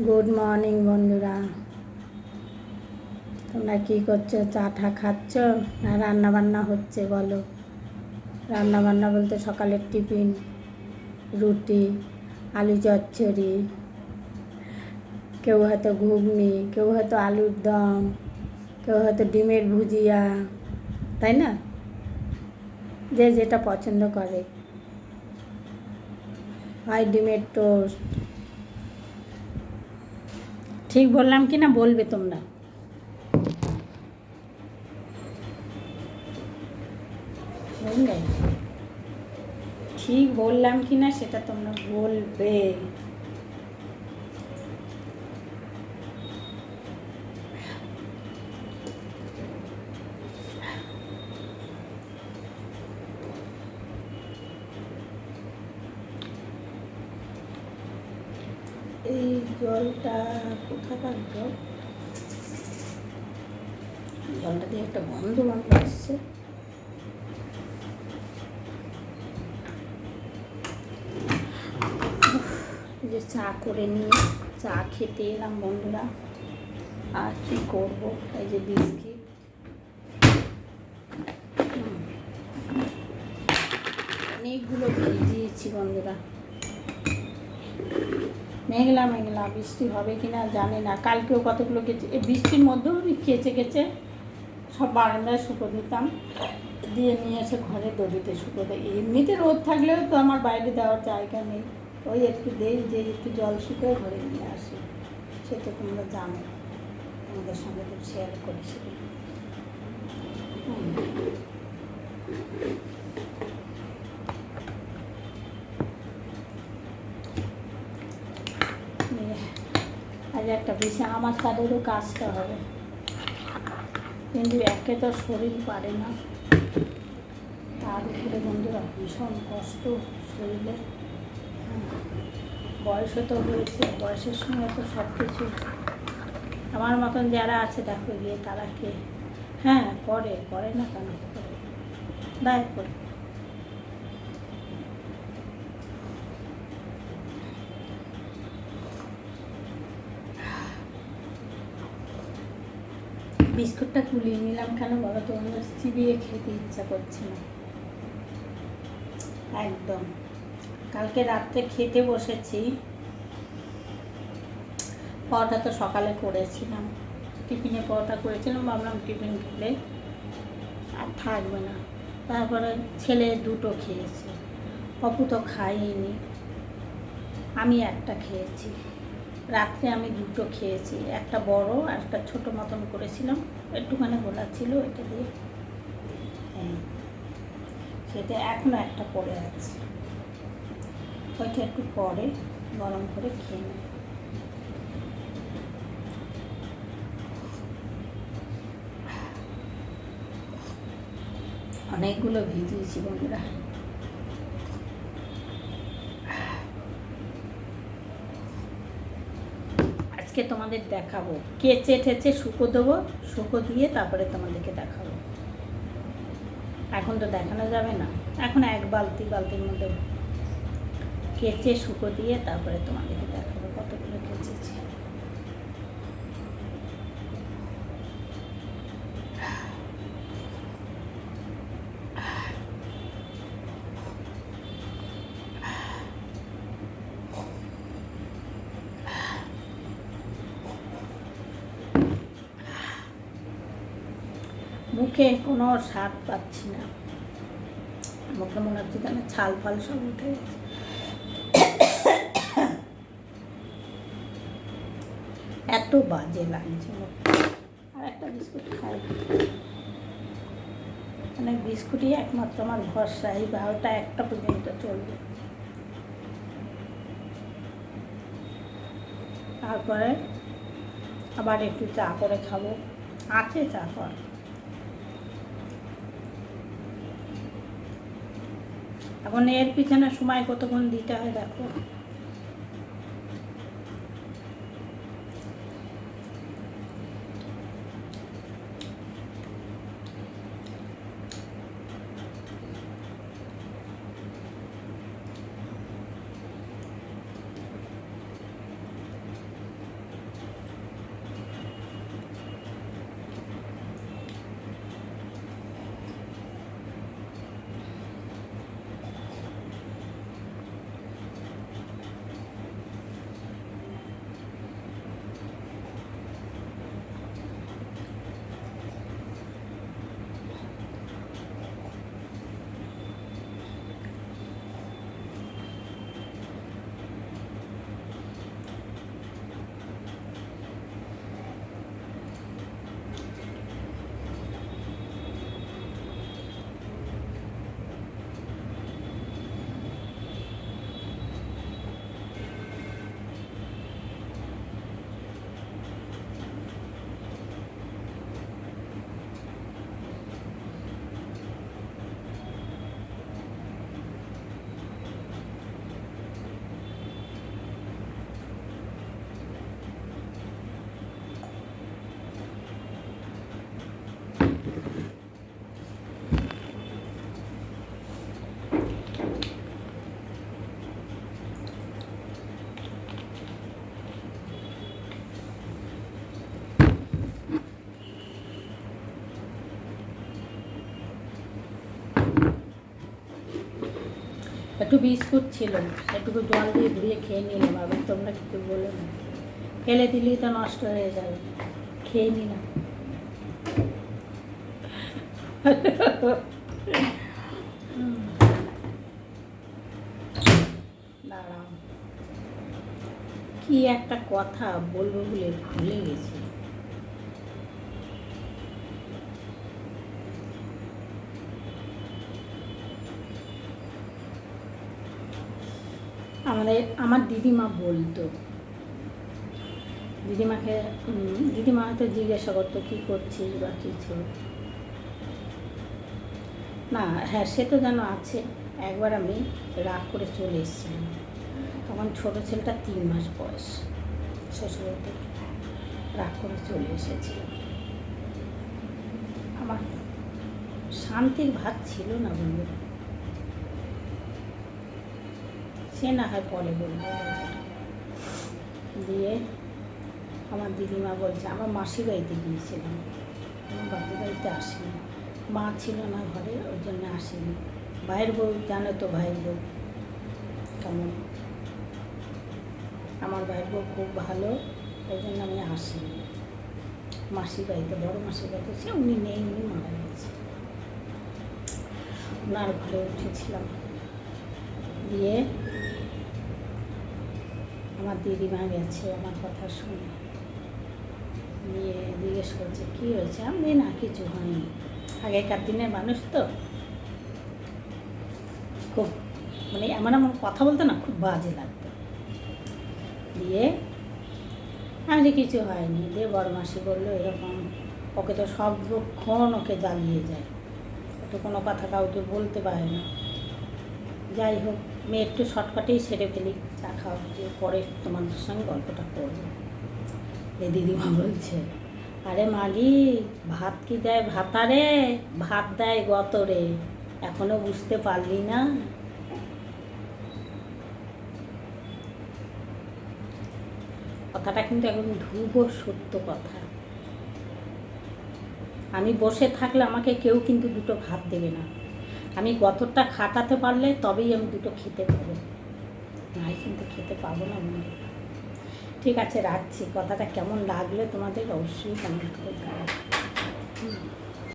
Good morning বন্ধুরা, তোমরা কী করছো? চা টা খাচ্ছ না রান্না বান্না হচ্ছে? বলো। রান্না বান্না বলতে সকালের টিফিন, রুটি, আলু চচ্চড়ি, কেউ হয়তো ঘুগনি, কেউ হয়তো আলুর দম, কেউ হয়তো ডিমের ভুজিয়া, তাই না? যে যেটা পছন্দ করে। হয় ডিমের টোস্ট। ঠিক বললাম কি না বলবে তোমরা? বুঝলে? ঠিক বললাম কি না সেটা তোমরা বলবে। এই জলটা কোথাকার জল? জলটা দিয়ে একটা বন্ধ বন্ধ আসছে। যে চা করে নিয়ে চা খেতে এলাম বন্ধুরা। আর কি করব, এই যে বিস্কিট। অনেকগুলো ভিজিয়েছি বন্ধুরা। মেঘলা মেঘলা, বৃষ্টি হবে কি না জানি না। কালকেও কতগুলো কেচে, এই বৃষ্টির মধ্যেও আমি কেচে কেচে সব বারান্দায় শুকো দিতাম, দিয়ে নিয়ে এসে ঘরে দড়িতে শুকো দেয়। এমনিতে রোদ থাকলেও তো আমার বাইরে দেওয়ার জায়গা নেই, ওই একটু দেই যে একটু জল শুকোয় ঘরে নিয়ে আসি। সে তো তোমরা জানো, আমাদের সঙ্গে তো শেয়ার করি সেটা। আজ একটা বিষয়, আমার তাদেরও কাজটা হবে, কিন্তু একে তো শরীর পারে না, তার উপরে বন্ধুরা ভীষণ কষ্ট শরীরে। বয়সও তো হয়েছে, বয়সের সঙ্গে তো সব কিছু। আমার মতন যারা আছে দেখো গিয়ে তারা কে, হ্যাঁ করে, করে না কেন করে, দায় করে। বিস্কুটটা কুলিয়ে নিলাম কেন বলো তো? আমার চিবিয়ে খেতে ইচ্ছা করছে না একদম। কালকে রাত্রে খেতে বসেছি, পরোটা তো সকালে করেছিলাম, টিফিনে পরোটা করেছিলাম, ভাবলাম টিফিন খেলে আর থাকবে না। তারপরে ছেলে দুটো খেয়েছে, অপু তো খাইনি, আমি একটা খেয়েছি। রাত্রে আমি দুটো খেয়েছি, একটা বড় আর একটা ছোটো মতন করেছিলাম, একটুখানি গোলা ছিল, এটা দিয়ে। হ্যাঁ, সেটা এখনও একটা পড়ে আছে, ওইটা একটু পরে গরম করে খেয়ে নেব। অনেকগুলো ভিজিয়েছি বন্ধুরা। আজকে তোমাদের দেখাবো, কেচে ঠেচে শুকো দেবো, শুকো দিয়ে তারপরে তোমাদেরকে দেখাবো। এখন তো দেখানো যাবে না, এখন এক বালতির মধ্যে কেচে শুকো দিয়ে তারপরে তোমাদেরকে দেখাবো কতগুলো কেচেছি। মুখে কোনো স্বাদ পাচ্ছি না, মুখে মনে হচ্ছে যেন ছাল ফাল সব উঠে গেছে। এত বাজে লাগছে। আর একটা বিস্কুট খাই, মানে বিস্কুটই একমাত্র আমার ভরসা, এই 12টা 1টা পর্যন্ত চলবে। তারপরে আবার একটু চা করে খাবো, আছে চা কর। এখন এর পিছনে সময় কতক্ষণ দিতে হয় দেখো। একটু বিস্কুট ছিল, একটুকু জল দিয়ে ধুয়ে খেয়ে নিলাম। আবার তোমরা কিছু বলো না, ফেলে দিলেই তো নষ্ট হয়ে যাবে, খেয়ে নিলাম। দাঁড়াও, কি একটা কথা বলবো বলে ভুলে গেছি। আমার দিদিমা বলতো, দিদিমা হয়তো জিজ্ঞাসা করতো কী করছিস বা কিছু না। হ্যাঁ, সে তো যেন আছে। একবার আমি রাগ করে চলে এসেছিলাম, তখন ছোটো ছেলেটা 3 মাস বয়স, শ্বশুরের থেকে রাগ করে চলে এসেছিলাম। আমার শান্তির ভাত ছিল না বন্ধু, সে না হয় পরে বলবো। দিয়ে আমার দিদিমা বলছে, আমার মাসির বাড়িতে গিয়েছিলাম, আমার বাপের বাড়িতে আসিনি, মা ছিল না ঘরে, ওই জন্য আসিনি। ভাইয়ের বউ জানো তো, ভাইয়ের বউ কেমন, আমার ভাইয়ের বউ খুব ভালো, ওই জন্য আমি আসিনি। মাসির বাড়িতে, বড় মাসির বাড়িতে সে উনি নেই, উনি মারা গেছে। ওনার ঘরে উঠেছিলাম। দিয়ে আমার দিদিমা গেছে আমার কথা শুনে, নিয়ে জিজ্ঞেস করছে কী হয়েছে। আমি না কিছু হয়নি, আগেকার দিনের মানুষ তো খুব মানে এমন এমন কথা বলতো না, খুব বাজে লাগতো। দিয়ে আমি যে কিছু হয়নি। দিয়ে বড় মাসি বললো এরকম, ওকে তো সবক্ষণ ওকে জ্বালিয়ে যায়, ও তো কোনো কথা কাউকে বলতে পারে না। যাই হোক, মেয়ে একটু শর্টকাটেই সেরে ফেলি, চা খাওয়া দিয়ে পরে তোমাদের সঙ্গে গল্পটা করবো। এই দিদিমা বলছে, আরে মাগি, ভাত কি দেয় ভাতারে, ভাত দেয় গতরে, এখনো বুঝতে পারলি না? কথাটা কিন্তু একদম ধ্রুব সত্য কথা। আমি বসে থাকলে আমাকে কেউ কিন্তু দুটো ভাত দেবে না, আমি গতরটা খাটাতে পারলে তবেই আমি দুটো খেতে পাবো, নাই কিন্তু খেতে পাবো না বন্ধু। ঠিক আছে, রাখছি। কথাটা কেমন লাগলে তোমাদের অবশ্যই কমেন্ট করে জানাবে।